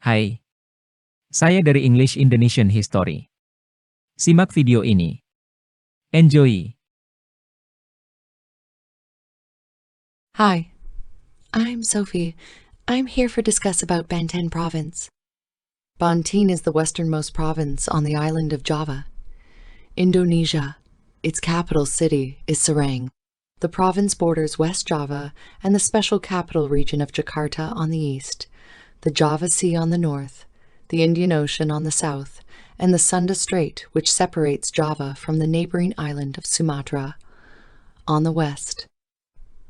Hai, saya dari English Indonesian History. Simak video ini. Enjoy! Hi, I'm Sophie. I'm here to discuss about Banten province. Banten is the westernmost province on the island of Java, Indonesia. Its capital city is Serang. The province borders West Java and the special capital region of Jakarta on the east, the Java Sea on the north, the Indian Ocean on the south, and the Sunda Strait, which separates Java from the neighboring island of Sumatra, on the west.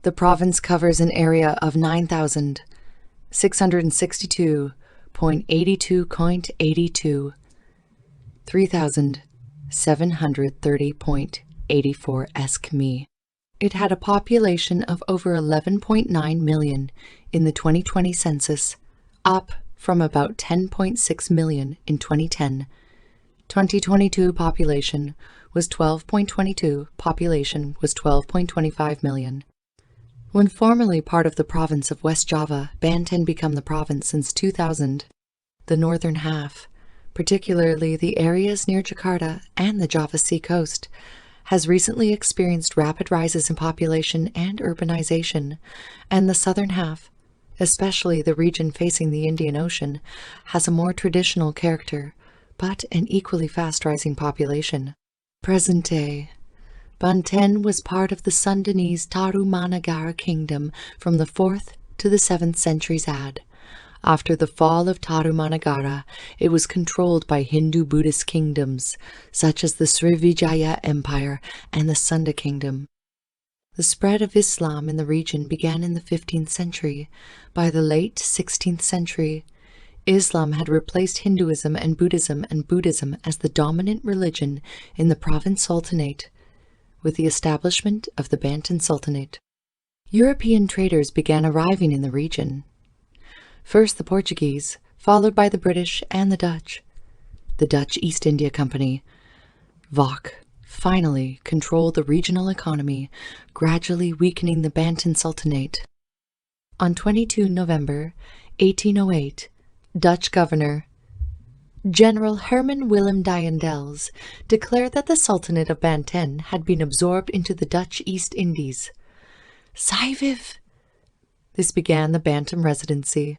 The province covers an area of 9,662.82.82, 3,730.84 km. It had a population of over 11.9 million in the 2020 census, up from about 10.6 million in 2010. 2022 population was 12.22, population was 12.25 million. When formerly part of the province of West Java, Banten became the province since 2000. The northern half, particularly the areas near Jakarta and the Java Sea coast, has recently experienced rapid rises in population and urbanization, and the southern half, especially the region facing the Indian Ocean, has a more traditional character, but an equally fast-rising population. Present day, Banten was part of the Sundanese Tarumanagara kingdom from the 4th to the 7th centuries AD. After the fall of Tarumanagara, it was controlled by Hindu-Buddhist kingdoms, such as the Srivijaya Empire and the Sunda Kingdom. The spread of Islam in the region began in the 15th century. By the late 16th century, Islam had replaced Hinduism and Buddhism as the dominant religion in the province sultanate, with the establishment of the Banten Sultanate. European traders began arriving in the region. First the Portuguese, followed by the British and the Dutch. The Dutch East India Company, VOC, finally controlled the regional economy, gradually weakening the Banten Sultanate. On 22 November 1808, Dutch Governor General Herman Willem Dijendels declared that the Sultanate of Banten had been absorbed into the Dutch East Indies. Sai viv! This began the Banten Residency,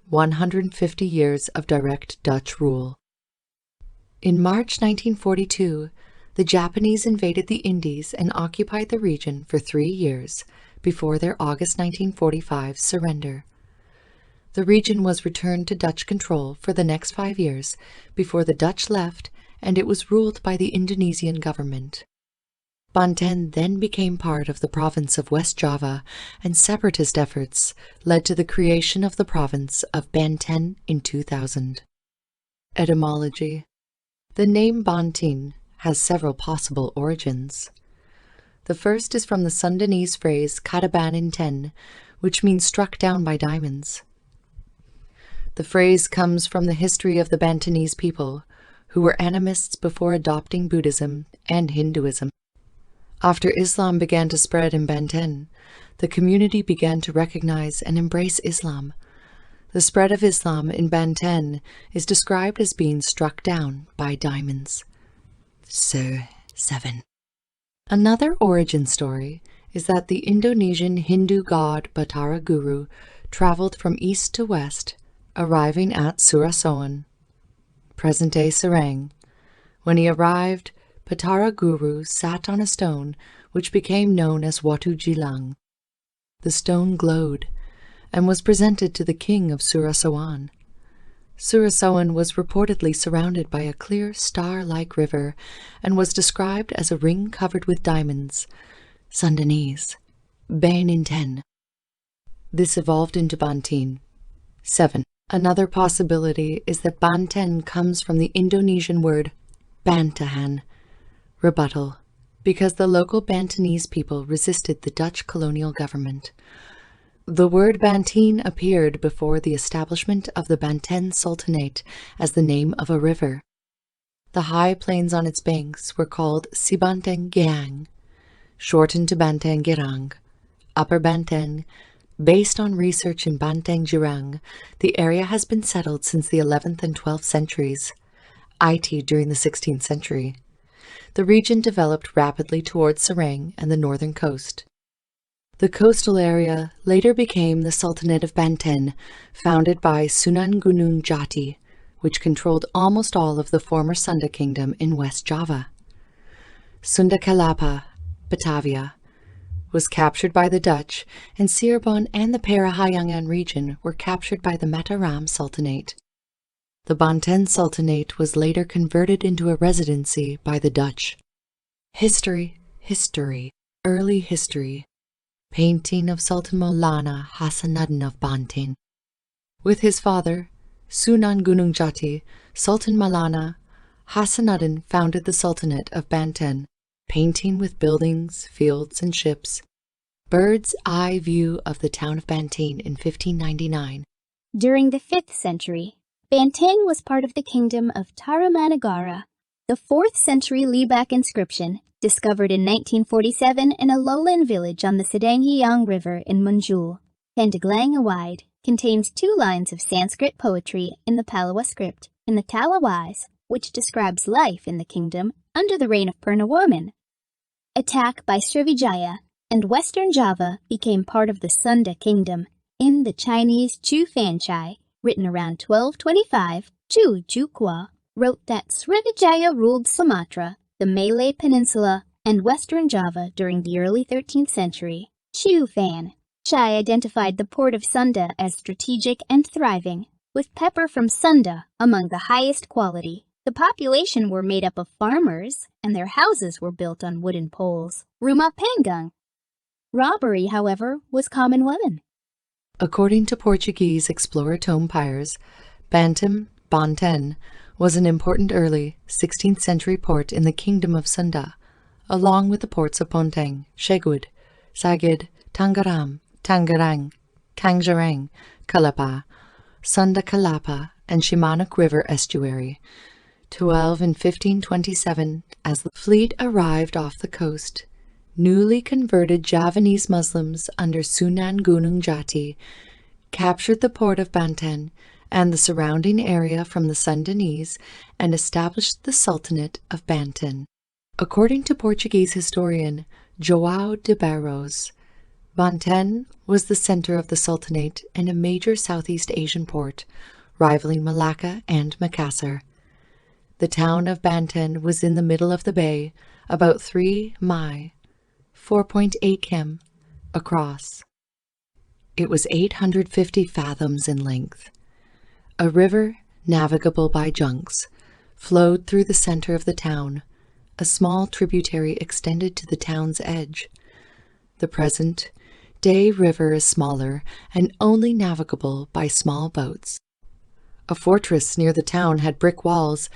150 years of direct Dutch rule. In March 1942, the Japanese invaded the Indies and occupied the region for 3 years before their August 1945 surrender. The region was returned to Dutch control for the next 5 years before the Dutch left, and it was ruled by the Indonesian government. Banten then became part of the province of West Java, and separatist efforts led to the creation of the province of Banten in 2000. Etymology. The name Banten has several possible origins. The first is from the Sundanese phrase kadaban inten, which means struck down by diamonds. The phrase comes from the history of the Bantenese people, who were animists before adopting Buddhism and Hinduism. After Islam began to spread in Banten, the community began to recognize and embrace Islam. The spread of Islam in Banten is described as being struck down by diamonds. So, 7. Another origin story is that the Indonesian Hindu god Batara Guru traveled from east to west, arriving at Surasoan, present-day Serang. When he arrived, Batara Guru sat on a stone which became known as Watu Jilang. The stone glowed and was presented to the king of Surasoan. Surasoan was reportedly surrounded by a clear star-like river and was described as a ring covered with diamonds, Sundanese, Baninten. This evolved into Banten. 7. Another possibility is that Banten comes from the Indonesian word bantahan, rebuttal, because the local Bantenese people resisted the Dutch colonial government. The word Banten appeared before the establishment of the Banten Sultanate as the name of a river. The high plains on its banks were called Sibanteng Gyang, shortened to Banteng Gerang, Upper Banten, Based on research in Banten, Jurang, the area has been settled since the 11th and 12th centuries, IT during the 16th century. The region developed rapidly towards Serang and the northern coast. The coastal area later became the Sultanate of Banten, founded by Sunan Gunung Jati, which controlled almost all of the former Sunda Kingdom in West Java. Sunda Kelapa, Batavia, was captured by the Dutch, and Cirebon and the Parahayangan region were captured by the Mataram Sultanate. The Banten Sultanate was later converted into a residency by the Dutch. History, early history. Painting of Sultan Maulana Hasanuddin of Banten. With his father, Sunan Gunung Jati, Sultan Maulana Hasanuddin founded the Sultanate of Banten, painting with buildings, fields, and ships. Bird's eye view of the town of Banten in 1599. During the 5th century, Banten was part of the kingdom of Tarumanagara. The 4th century Lebak inscription, discovered in 1947 in a lowland village on the Sedanghyang River in Munjul, Pandeglang wide, contains 2 lines of Sanskrit poetry in the Palawa script in the Talawais, which describes life in the kingdom under the reign of Purnawarman. Attack by Srivijaya, and Western Java became part of the Sunda kingdom in the Chinese Chu Fanchai, written around 1225. Chu Jukwa wrote that Srivijaya ruled Sumatra, the Malay Peninsula, and Western Java during the early 13th century. Chu Fan Chai identified the port of Sunda as strategic and thriving, with pepper from Sunda among the highest quality. The population were made up of farmers, and their houses were built on wooden poles. Rumah panggung. Robbery, however, was common women. According to Portuguese explorer Tom Pires, Banten was an important early 16th century port in the Kingdom of Sunda, along with the ports of Ponteng, Segud, Sagid, Tangaram, Tangerang, Kangjarang, Kalapa, Sunda Kalapa, and Shimanuk River estuary. 12 and 1527, as the fleet arrived off the coast, newly converted Javanese Muslims under Sunan Gunung Jati captured the port of Banten and the surrounding area from the Sundanese and established the Sultanate of Banten. According to Portuguese historian João de Barros, Banten was the center of the Sultanate and a major Southeast Asian port, rivaling Malacca and Makassar. The town of Banten was in the middle of the bay, about 3 mi, 4.8 km, across. It was 850 fathoms in length. A river, navigable by junks, flowed through the center of the town. A small tributary extended to the town's edge. The present-day river is smaller and only navigable by small boats. A fortress near the town had brick walls,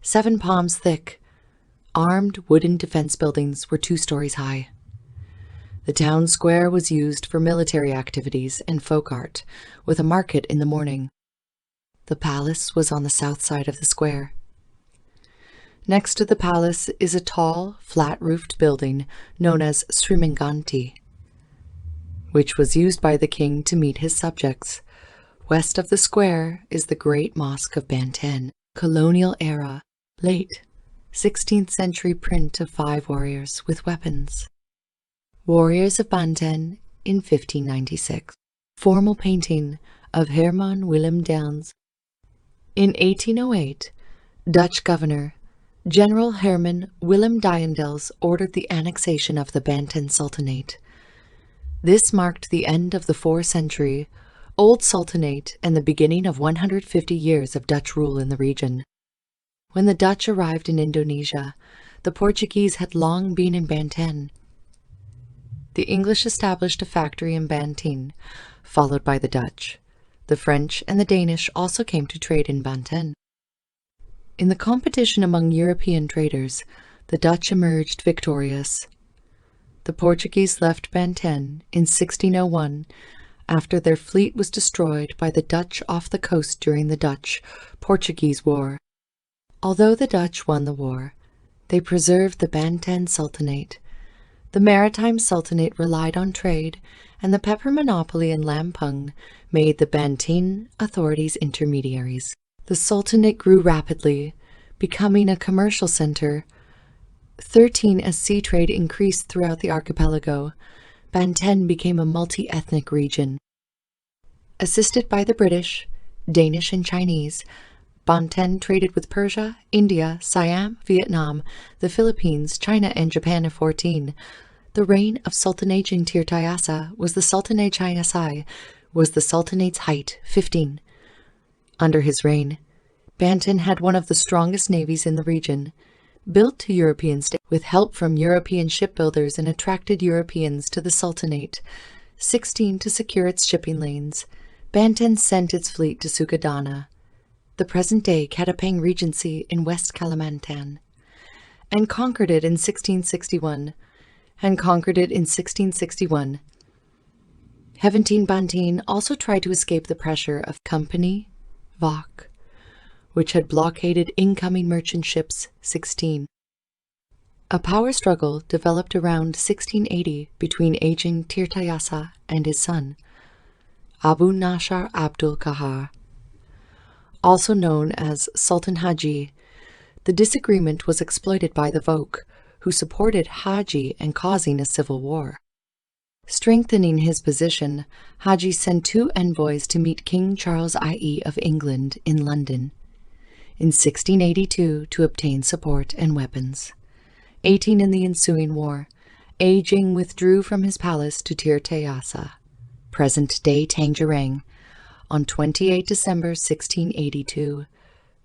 7 palms thick. Armed wooden defense buildings were 2 stories high. The town square was used for military activities and folk art, with a market in the morning. The palace was on the south side of the square. Next to the palace is a tall, flat-roofed building known as Srimanganti, which was used by the king to meet his subjects. West of the square is the Great Mosque of Banten, colonial era, late 16th century print of 5 warriors with weapons. Warriors of Banten in 1596. Formal painting of Herman Willem Downs. In 1808, Dutch governor General Herman Willem Dijendels ordered the annexation of the Banten Sultanate. This marked the end of the 4-century Old Sultanate and the beginning of 150 years of Dutch rule in the region. When the Dutch arrived in Indonesia, the Portuguese had long been in Banten. The English established a factory in Banten, followed by the Dutch. The French and the Danish also came to trade in Banten. In the competition among European traders, the Dutch emerged victorious. The Portuguese left Banten in 1601 after their fleet was destroyed by the Dutch off the coast during the Dutch-Portuguese War. Although the Dutch won the war, they preserved the Banten Sultanate. The maritime sultanate relied on trade and the pepper monopoly in Lampung made the Banten authorities intermediaries. The Sultanate grew rapidly, becoming a commercial center. 13 as sea trade increased throughout the archipelago, Banten became a multi-ethnic region. Assisted by the British, Danish and Chinese, Banten traded with Persia, India, Siam, Vietnam, the Philippines, China, and Japan of 14. The reign of Sultan Aging Tirtayasa was the Sultanate's height, 15. Under his reign, Banten had one of the strongest navies in the region, built to European standards with help from European shipbuilders and attracted Europeans to the Sultanate. 16 to secure its shipping lanes, Banten sent its fleet to Sugadana, the present-day Katapang Regency in West Kalimantan, and conquered it in 1661. Heventine Banten also tried to escape the pressure of Company Vok, which had blockaded incoming merchant ships. 16. A power struggle developed around 1680 between aging Tirtayasa and his son, Abu Nashar Abdul Kahar, also known as Sultan Haji. The disagreement was exploited by the Vok, who supported Haji and causing a civil war. Strengthening his position, Haji sent 2 envoys to meet King Charles I of England in London in 1682 to obtain support and weapons. 18 in the ensuing war, Aging withdrew from his palace to Tirtayasa, present-day Tangerang, on 28 December 1682.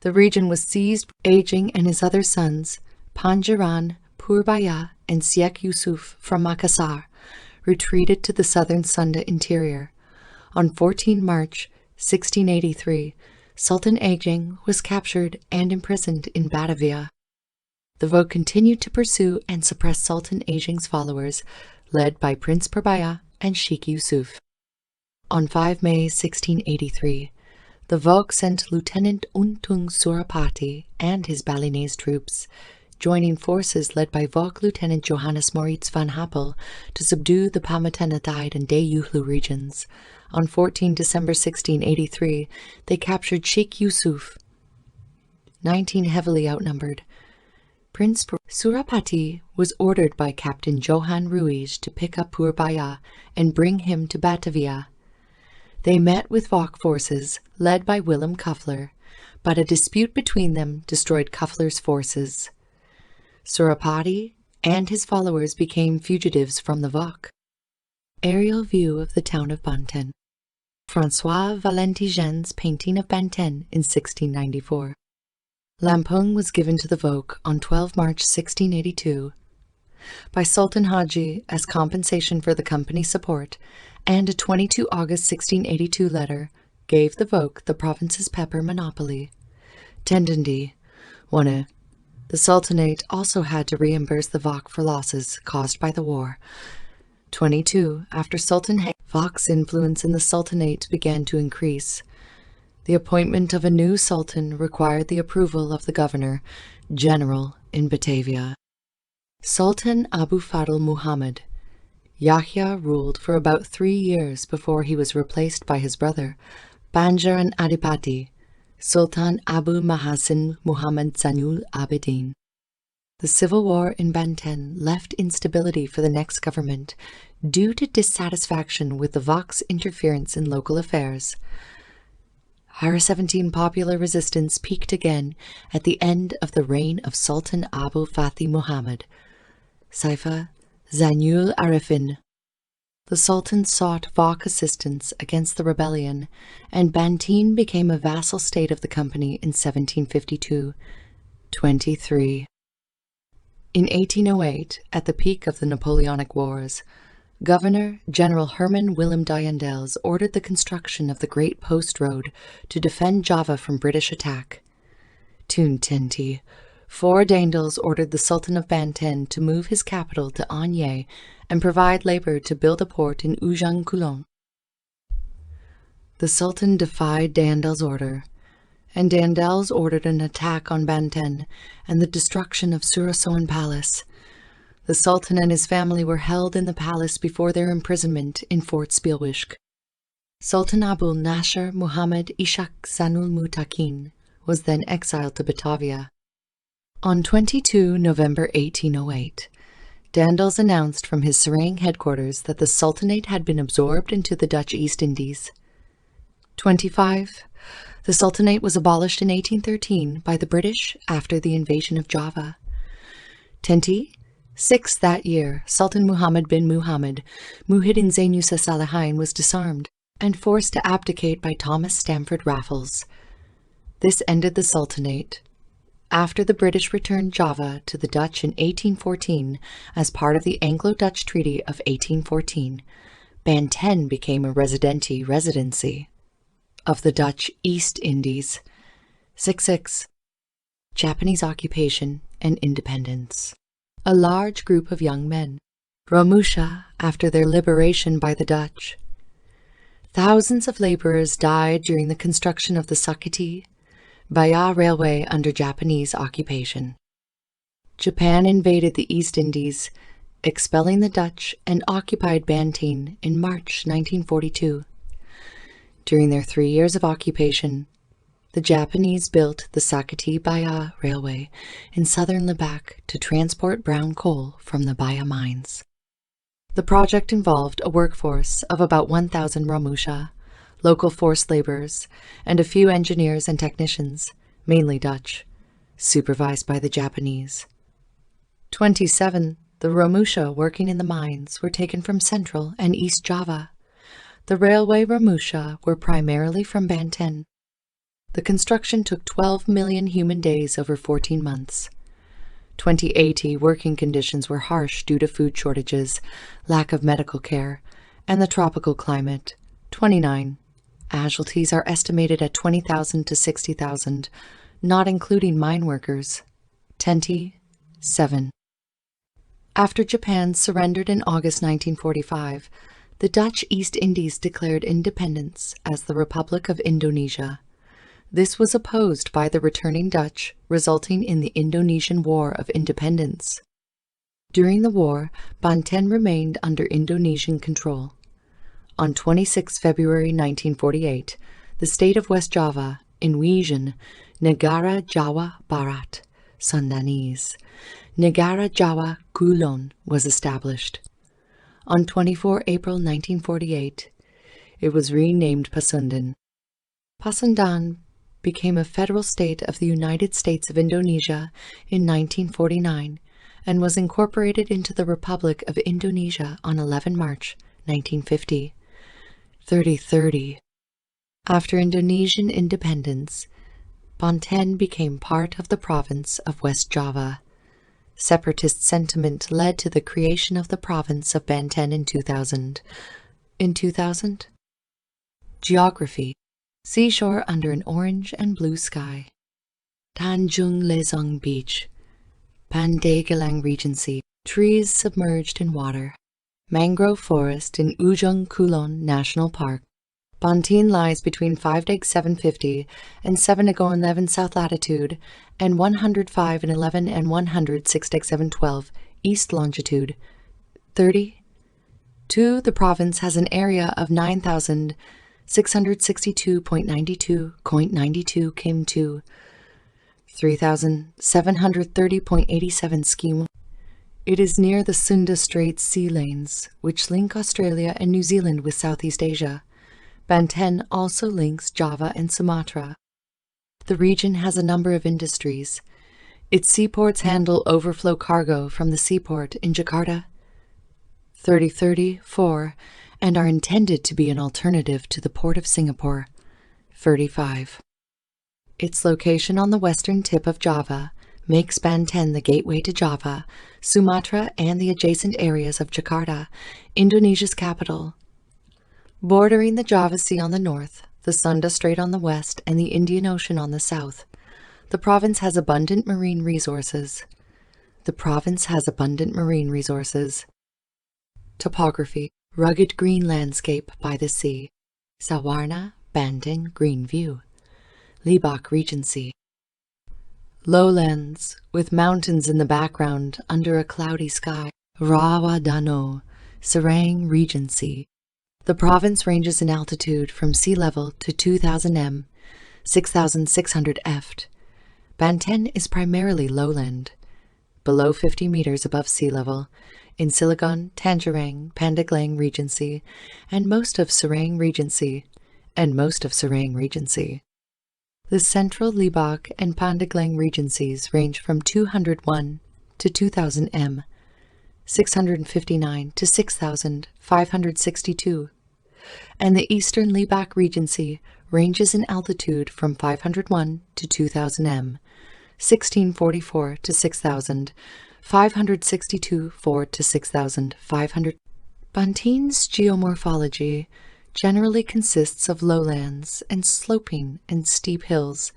The region was seized. Aging and his other sons, Pangeran, Purbaya, and Siek Yusuf from Makassar, retreated to the southern Sunda interior. On 14 March 1683, Sultan Aging was captured and imprisoned in Batavia. The Vok continued to pursue and suppress Sultan Aging's followers, led by Prince Purbaya and Sheikh Yusuf. On 5 May 1683, the Vok sent Lieutenant Untung Surapati and his Balinese troops, joining forces led by Vok Lieutenant Johannes Moritz van Happel, to subdue the Pamatanatide and Deyuhlu regions. On 14 December 1683, they captured Sheikh Yusuf, 19 heavily outnumbered. Prince Surapati was ordered by Captain Johan Ruiz to pick up Purbaya and bring him to Batavia. They met with Vok forces, led by Willem Kuffler, but a dispute between them destroyed Kuffler's forces. Surapati and his followers became fugitives from the Vok. Aerial view of the town of Banten. François Valentigen's painting of Banten in 1694. Lampung was given to the Vok on 12 March 1682 by Sultan Haji as compensation for the company's support, and a 22 August 1682 letter gave the Vok the province's pepper monopoly. Tendendi 1. The Sultanate also had to reimburse the Vok for losses caused by the war. 22. After Sultan Vok's influence in the Sultanate began to increase. The appointment of a new sultan required the approval of the governor-general in Batavia. Sultan Abu Fadl Muhammad Yahya ruled for about 3 years before he was replaced by his brother, Banjar Adipati, Sultan Abu Mahasin Muhammad Zainul Abidin. The civil war in Banten left instability for the next government due to dissatisfaction with the Vok's interference in local affairs. Har 17 popular resistance peaked again at the end of the reign of Sultan Abu Fathi Muhammad, Saifa Zainul Arifin. The Sultan sought Vok assistance against the rebellion, and Banten became a vassal state of the company in 1752. 23. In 1808, at the peak of the Napoleonic Wars, Governor-General Herman Willem Dyendels ordered the construction of the Great Post Road to defend Java from British attack. Tun Tenti. 4. Dyendels ordered the Sultan of Banten to move his capital to Anye and provide labor to build a port in Ujung Kulon. The Sultan defied Dyendels' order, and Dyendels ordered an attack on Banten and the destruction of Surasoan Palace. The Sultan and his family were held in the palace before their imprisonment in Fort Spielwisch. Sultan Abu Nasr Muhammad Ishaq Zanul Mutakin was then exiled to Batavia. On 22 November 1808, Daendels announced from his Serang headquarters that the Sultanate had been absorbed into the Dutch East Indies. 25. The Sultanate was abolished in 1813 by the British after the invasion of Java. 6. That year, Sultan Muhammad bin Muhammad Muhyiddin Zainusa Salahain was disarmed and forced to abdicate by Thomas Stamford Raffles. This ended the Sultanate. After the British returned Java to the Dutch in 1814 as part of the Anglo-Dutch Treaty of 1814, Banten became a residency of the Dutch East Indies. 6. Japanese occupation and independence. A large group of young men, Romusha, after their liberation by the Dutch. Thousands of laborers died during the construction of the Sakati Baya Railway under Japanese occupation. Japan invaded the East Indies, expelling the Dutch, and occupied Banten in March 1942. During their 3 years of occupation, the Japanese built the Sakati Baya Railway in southern Lebac to transport brown coal from the Baya mines. The project involved a workforce of about 1,000 Romusha, local forced laborers, and a few engineers and technicians, mainly Dutch, supervised by the Japanese. 27. The Romusha working in the mines were taken from Central and East Java. The railway Romusha were primarily from Banten. The construction took 12 million human days over 14 months. 2080 working conditions were harsh due to food shortages, lack of medical care, and the tropical climate. 29. Casualties are estimated at 20,000 to 60,000, not including mine workers. 7. After Japan surrendered in August 1945, the Dutch East Indies declared independence as the Republic of Indonesia. This was opposed by the returning Dutch, resulting in the Indonesian War of Independence. During the war, Banten remained under Indonesian control. On 26 February 1948, the state of West Java, Indonesian, Negara Jawa Barat, Sundanese, Negara Jawa Kulon, was established. On 24 April 1948, it was renamed Pasundan. Pasundan became a federal state of the United States of Indonesia in 1949 and was incorporated into the Republic of Indonesia on 11 March 1950. 30. After Indonesian independence, Banten became part of the province of West Java. Separatist sentiment led to the creation of the province of Banten in 2000. Geography. Seashore under an orange and blue sky. Tanjung Lesung Beach. Pandeglang Regency. Trees submerged in water. Mangrove forest in Ujung Kulon National Park. Banten lies between 5°750 and 7°11 south latitude and 105°11 and 106°712 east longitude. 30. 2. The province has an area of 9,662.92 km2, 3,730.87 skim. It is near the Sunda Straits sea lanes, which link Australia and New Zealand with Southeast Asia. Banten also links Java and Sumatra. The region has a number of industries. Its seaports handle overflow cargo from the seaport in Jakarta, 3034, and are intended to be an alternative to the Port of Singapore, 35. Its location on the western tip of Java makes Banten the gateway to Java, Sumatra, and the adjacent areas of Jakarta, Indonesia's capital. Bordering the Java Sea on the north, the Sunda Strait on the west, and the Indian Ocean on the south, the province has abundant marine resources. Topography. Rugged green landscape by the sea. Sawarna, Banten, green view. Lebac Regency. Lowlands, with mountains in the background under a cloudy sky. Rawadano, Serang Regency. The province ranges in altitude from sea level to 2,000 m, 6,600 ft. Banten is primarily lowland, below 50 meters above sea level, in Silagan, Tangerang, Pandeglang Regency, and most of Serang Regency, The central Libak and Pandeglang Regencies range from 201 to 2,000 m, 659 to 6,562, and the eastern Libak Regency ranges in altitude from 501 to 2,000 m, 1644 to 6,562 to 6,500. Banten's geomorphology generally consists of lowlands and sloping and steep hills.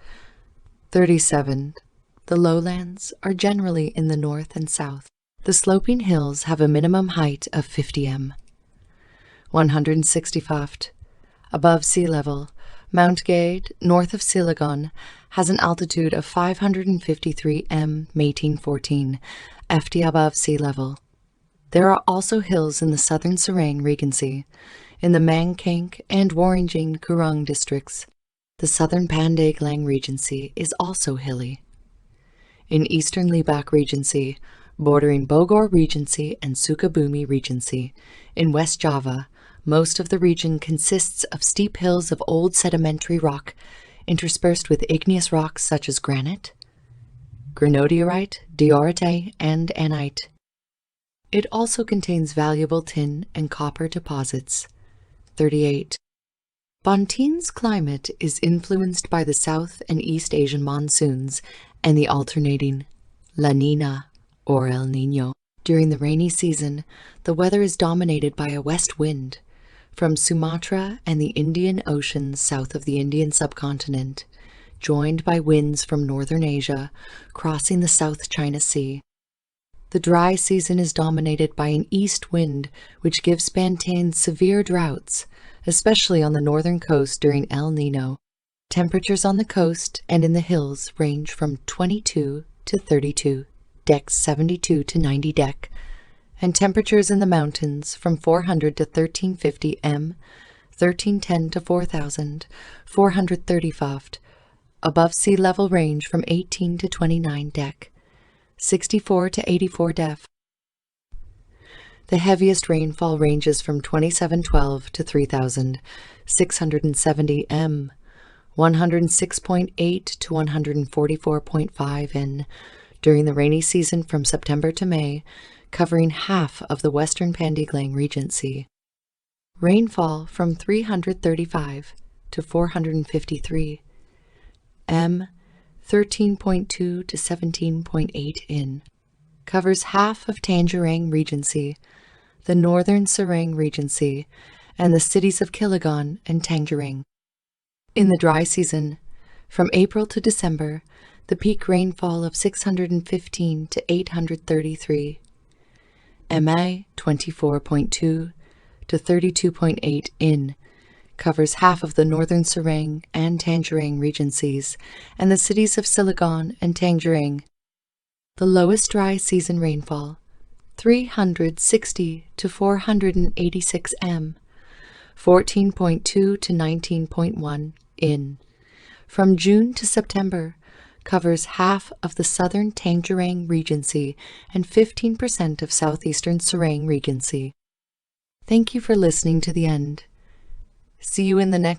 37. The lowlands are generally in the north and south. The sloping hills have a minimum height of 50 m. 165. Above sea level, Mount Gade, north of Silagan, has an altitude of 553 m 1814 ft above sea level. There are also hills in the southern Serang Regency, in the Mangkank and Waringin Kurung districts. The southern Pandeglang Regency is also hilly. In eastern Libak Regency, bordering Bogor Regency and Sukabumi Regency, in West Java, most of the region consists of steep hills of old sedimentary rock interspersed with igneous rocks such as granite, granodiorite, diorite, and anite. It also contains valuable tin and copper deposits. 38. Banten's climate is influenced by the South and East Asian monsoons and the alternating La Nina or El Niño. During the rainy season, the weather is dominated by a west wind from Sumatra and the Indian Ocean south of the Indian subcontinent, joined by winds from northern Asia crossing the South China Sea. The dry season is dominated by an east wind, which gives Banten severe droughts, especially on the northern coast during El Niño. Temperatures on the coast and in the hills range from 22 to 32, decks 72 to 90 dec, and temperatures in the mountains from 400 to 1350 m, 1310 to 4000, 435, above sea level range from 18 to 29 dec, 64 to 84 def. The heaviest rainfall ranges from 2712 to 3670 m, 106.8 to 144.5 n, during the rainy season from September to May, covering half of the western Pandeglang Regency. Rainfall from 335 to 453 m, 13.2 to 17.8 in, covers half of Tangerang Regency, the northern Serang Regency, and the cities of Kilagan and Tangerang. In the dry season, from April to December, the peak rainfall of 615 to 833 MI 24.2 to 32.8 in, covers half of the northern Serang and Tangerang Regencies and the cities of Silagan and Tangerang. The lowest dry season rainfall, 360 to 486 m, 14.2 to 19.1 in, from June to September, covers half of the southern Tangerang Regency and 15% of southeastern Serang Regency. Thank you for listening to the end. See you in the next